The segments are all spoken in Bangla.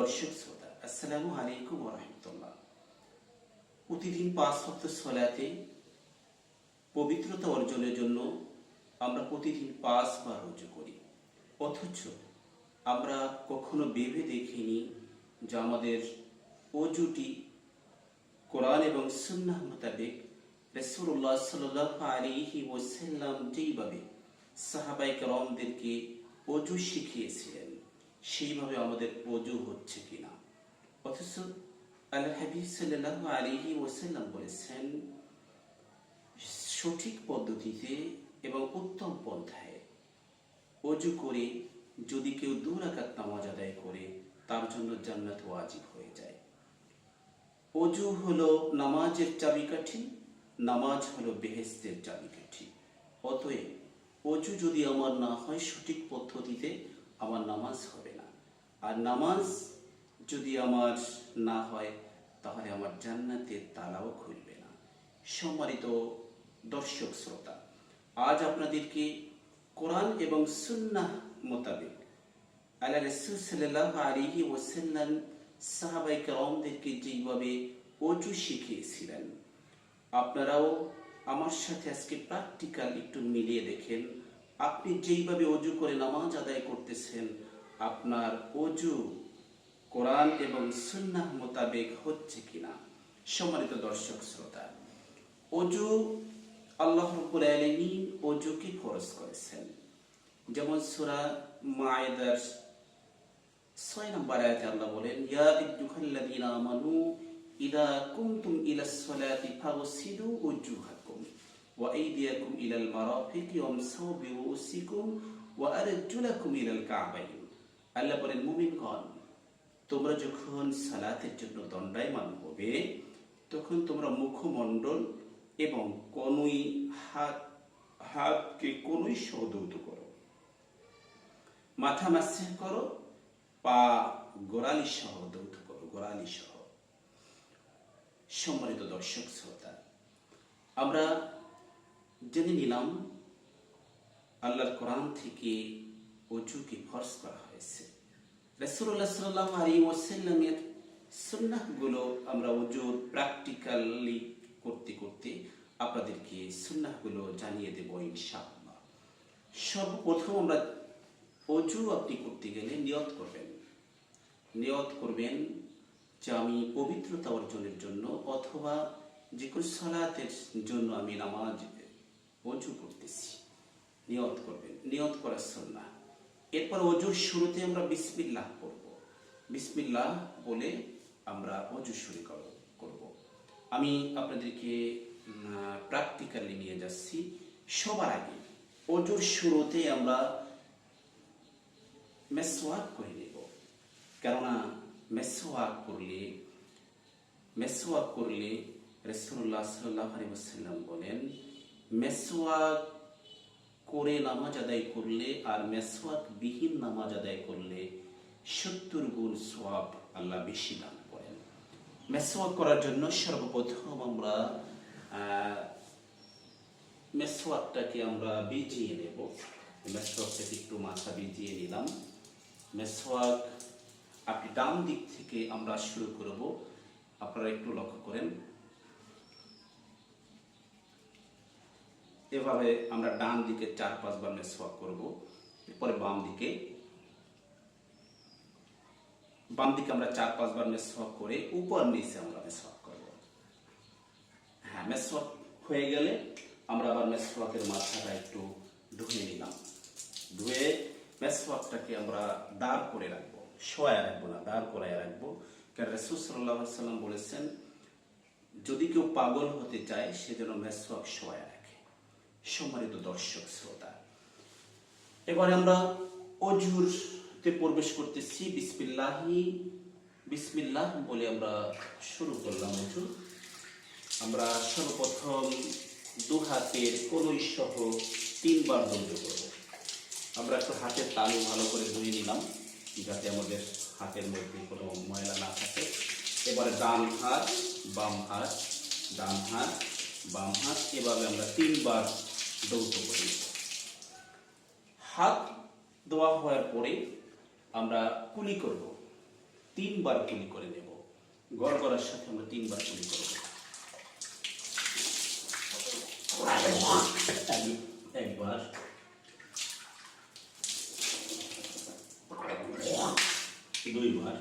দর্শক শ্রোতা, আসসালামু আলাইকুম ওয়া রাহমাতুল্লাহ। প্রতিদিন 5 ওয়াক্ত সালাতে পবিত্রতা অর্জনের জন্য আমরা প্রতিদিন 5 বার ওযু করি, অথচ আমরা কখনো ভেবে দেখিনি যে আমাদের ওযুটি কোরআন এবং সুন্নাহ মোতাবেক রাসূলুল্লাহ সাল্লাল্লাহু আলাইহি ওয়াসাল্লাম যেইভাবে সাহাবায়ে কেরামদেরকে ওযু শিখিয়েছিলেন সেইভাবে আমাদের ওযু হচ্ছে কিনা। অথচ আল্লাহর হাবিব সাল্লাল্লাহু আলাইহি ওয়াসাল্লাম বলেছেন, সঠিক পদ্ধতিতে এবং উত্তম পন্থায় ওযু করে যদি কেউ 2 রাকাত নামাজ আদায় করে তার জন্য জান্নাত ওয়াজিব হয়ে যায়। ওযু হলো নামাজের চাবিকাঠি, নামাজ হলো বেহেশতের চাবিকাঠি। অতএব ওযু যদি আমার না হয় সঠিক পদ্ধতিতে, আমার নামাজ হবে না। আর নামাজ যদি আমার না হয় তাহলে আমার জান্নাতের তালাও খুলবে না। সম্মানিত দর্শক শ্রোতা, আজ আপনাদেরকে কোরআন এবং সুন্নাহ মোতাবেক আল্লাহ রাসূল সাল্লাল্লাহু আলাইহি ওয়াসাল্লাম সাহাবায়ে কেরামদেরকে যেইভাবে ওযু শিখিয়েছিলেন, আপনারাও আমার সাথে আজকে প্র্যাকটিক্যাল একটু মিলিয়ে দেখেন। আপনি যেইভাবে ওযু করে নামাজ আদায় করতেছেন, আপনার ওযু কোরআন এবং সুন্নাহ মোতাবেক হচ্ছে কিনা। সম্মানিত দর্শক শ্রোতা, ওযু আল্লাহ রাব্বুল আলামিন ওযুকে ফরজ করেছেন। যেমন সূরা মায়েদার 6 নম্বর আয়াতে আল্লাহ বলেন, ইয়া আইয়ুহাল্লাযীনা আমানু ইযা কুমতুম ইলাস সালাতি ফাগসিলু উজুহাকুম ওয়া আইদিয়াকুম ইলাল মারাফিকি ওয়ামসাহু বিরুউসিকুম ওয়া আরজুলাকুম ইলাল কা'বাইন। আল্লাহ বলেন, মুমিনগণ, তোমরা যখন সালাতের জন্য দণ্ডায়মান হবে তখন তোমরা মুখমণ্ডল এবং কনুই হাতকে কনুই সহ ধৌত করো, মাথা মাসিহ করো, পা গোড়ালি সহ ধৌত করো, গোড়ালি সহ। সম্মানিত দর্শক শ্রোতা, আমরা জেনে নিলাম আল্লাহর কোরআন থেকে ওযুকে ফরজ করা হয়েছে। রাসূলুল্লাহ সাল্লাল্লাহু আলাইহি ওয়াসাল্লামের সুন্নাহগুলো আমরা ওযুর প্র্যাকটিক্যালি করতে করতে আপনাদেরকে সুন্নাহগুলো জানিয়ে দেব ইনশাআল্লাহ। সর্বপ্রথম আমরা ওযু আপনি করতে গেলে নিয়ত করবেন। নিয়ত করবেন যে আমি পবিত্রতা অর্জনের জন্য অথবা যে কোনো সালাতের জন্য আমি নামাজ ওযু করতেছি। নিয়ত করবেন, নিয়ত করা সুন্নাহ। এরপর ওযুর শুরুতে আমরা বিসমিল্লাহ পড়ব। বিসমিল্লাহ বলে আমরা ওযু শুরু করব। আমি আপনাদেরকে প্র্যাকটিক্যালি নিয়ে যাচ্ছি। সবার আগে ওযুর শুরুতে আমরা মেসওয়াক করে নেব, কেননা মেসওয়াক করলে রাসূলুল্লাহ সাল্লাল্লাহু আলাইহি ওয়াসাল্লাম বলেন, মেসওয়াক করে নামাজ আদায় করলে আর মেসওয়াক বিহীন নামাজ আদায় করলে 70 গুণ সওয়াব আল্লাহ বেশি দান করেন। মেসওয়াক করার জন্য সর্বপ্রথম আমরা মেসওয়াকটাকে আমরা ভিজিয়ে নেব। মেসওয়াকটাকে একটু মাথা ভিজিয়ে নিলাম। মেসওয়াক আপনি ডান দিক থেকে আমরা শুরু করব। আপনারা একটু লক্ষ্য করেন, এভাবে আমরা ডান দিকে 4-5 বার মেসওয়াক করব। এরপরে বাম দিকে আমরা 4-5 বার মেসওয়াক করে উপর নিচে আমরা মেসওয়াক করব। হ্যাঁ, মেসওয়াক হয়ে গেলে আমরা আবার মেসওয়াকের মাথাটা একটু ধুয়ে নিলাম। ধুয়ে মেসওয়াকটাকে আমরা দাঁড় করে রাখবো, শোয়া রাখবো না, দাঁড় করায় রাখবো। কারণ রাসূল সাল্লাল্লাহু আলাইহি ওয়াসাল্লাম বলেছেন, যদি কেউ পাগল হতে চায় সে যেন মেসওয়াক শোয়া রাখে। সম্মানিত দর্শক শ্রোতা, এবারে আমরা ওযুতে প্রবেশ করতেছি। বিসমিল্লাহ বলে আমরা শুরু করলাম ওযু। আমরা সর্বপ্রথম 2 হাতের কনুই সহ 3 বার ওযু করব। আমরা একটু হাতের তালু ভালো করে ধুয়ে নিলাম যাতে আমাদের হাতের মধ্যে কোনো ময়লা না থাকে। এবারে ডান হাত, বাম হাত, ডান হাত, বাম হাত, এভাবে আমরা 3 বার ধৌত করে নেব। হাত ধোয়া হওয়ার পরে আমরা কুলি করব। 3 বার কুলি করে নেব। গড় করার সাথে আমরা 3 বার কুলি করব। একবার, দুইবার,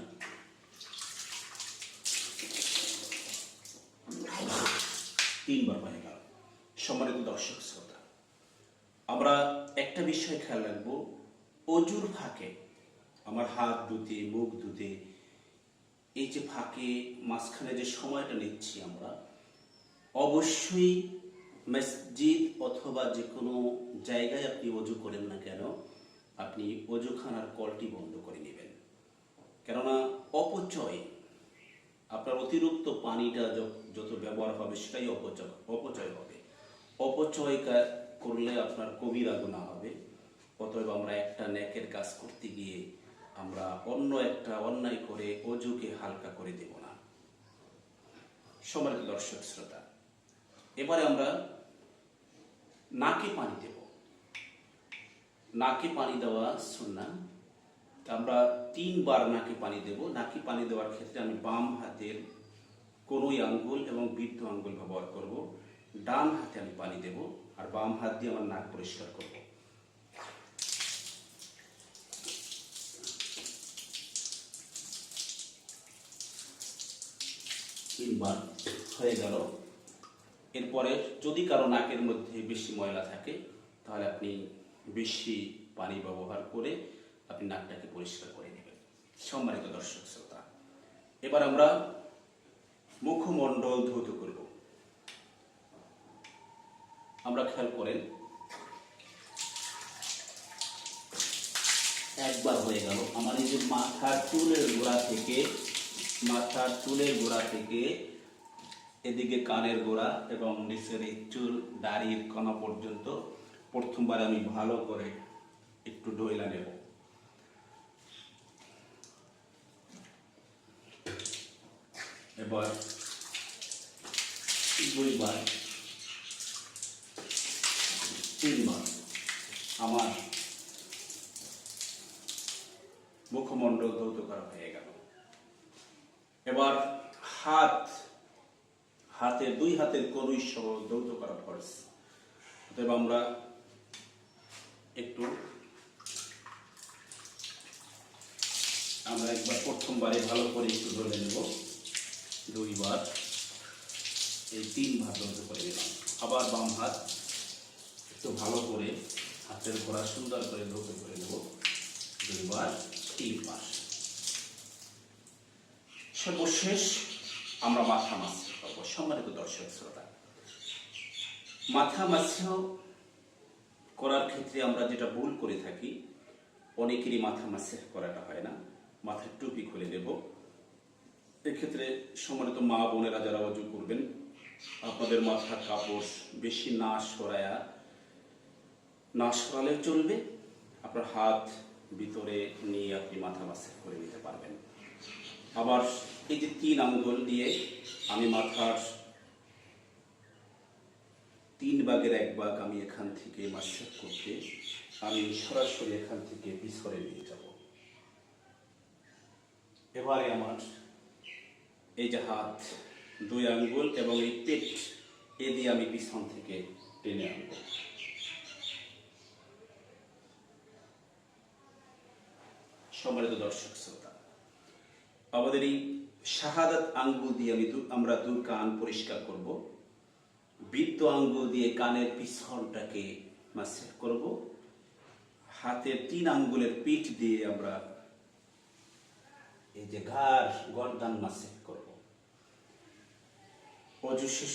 তিনবার হয়ে গেল। সম্মানিত দর্শক শ্রোতা, আমরা একটা বিষয় খেয়াল রাখবো, অজুর ফাঁকে আমার হাত ধুতে, মুখ ধুতে, এই যে ফাঁকে মাঝখানে যে সময়টা নিচ্ছি আমরা, অবশ্যই মসজিদ অথবা যে কোনো জায়গায় আপনি অজু করেন না কেন, আপনি অজুখানার কলটি বন্ধ করে নেবেন। কেননা অপচয়, আপনার অতিরিক্ত পানিটা যত ব্যবহার হবে সেটাই অপচয় হবে। অপচয় করলে আপনার কবিরা গুনাহ হবে। অতএব আমরা একটা নেকের কাজ করতে গিয়ে আমরা অন্য একটা অন্যায় করে অজুকে হালকা করে দেব না। সম্মানিত দর্শক শ্রোতা, এবারে আমরা নাকে পানি দেব। নাকে পানি দেওয়া সুন্নাহ। আমরা 3 বার নাকে পানি দেব। নাকে পানি দেওয়ার ক্ষেত্রে আমি বাম হাতের কনুই আঙ্গুল এবং বৃদ্ধ আঙ্গুল ব্যবহার করব। ডান হাতে আমি পানি দেব আর বাম হাত দিয়ে আমার নাক পরিষ্কার করব। তিনবার হয়ে গেল। এরপরে যদি কারো নাকের মধ্যে বেশি ময়লা থাকে তাহলে আপনি বেশি পানি ব্যবহার করে আপনি নাকটাকে পরিষ্কার করে নেবেন। সম্মানিত দর্শক শ্রোতা, এবার আমরা মুখমণ্ডল ধৌত করব। আমরা খেয়াল করেন, একবার হয়ে গেল। আমার এই যে মাথার চুলের গোড়া থেকে এদিকে কানের গোড়া এবং নিচের এই চুল দাড়ির কণা পর্যন্ত প্রথমবার আমি ভালো করে একটু ডইলা নেব। এবার 2 বার, 3 বার আমার মুখমণ্ডল ধৌত করা হয়ে গেল। এবার হাতের 2 হাতের কনুই সহ ধৌত করা ফরজ। অতএব আমরা একবার প্রথমবারে ভালো করে একটু ধরে নেব। 2 বার, এই 3 ভাগ ধৌত করে নিলাম। আবার বাম হাত একটু ভালো করে হাতের গোড়া সুন্দর করে ধৌত করে নেব। 2 বার, 3 বার। সর্বশেষ আমরা মাথা মাসহ করব। সম্মানিত দর্শক শ্রোতা, মাথা মাসহ করার ক্ষেত্রে আমরা যেটা ভুল করে থাকি, অনেকেরই মাথা মাসহ করাটা হয় না। মাথার টুপি খুলে দেব। এক্ষেত্রে সম্মানিত মা বোনেরা যারা অজু করবেন, আপনাদের মাথার কাপড় বেশি না সরালে চলবে। আপনার হাত ভিতরে নিয়ে আপনি মাথা মাসহ করে নিতে পারবেন। আবার এই যে 3 আঙ্গুল দিয়ে আমি মাথার 3 ভাগের 1 ভাগ আমি এখান থেকে মাসহ করতে আমি সরাসরি এখান থেকে পিছনে নিয়ে যাব। এবারে আমার এই যে হাত, 2 আঙ্গুল এবং এই পেট, এ দিয়ে আমি পিছন থেকে টেনে আনবো। সম্মানিত দর্শক শ্রোতা, আমাদের এই শাহাদাত আঙ্গুল দিয়ে আমরা 2 কান পরিষ্কার করব। বৃদ্ধ আঙ্গুল দিয়ে কানের পিছনটাকে মাসহ করব। হাতের 3 আঙ্গুলের পিঠ দিয়ে আমরা এই যে ঘাড়, গর্দান মাসহ করব। অজু শেষ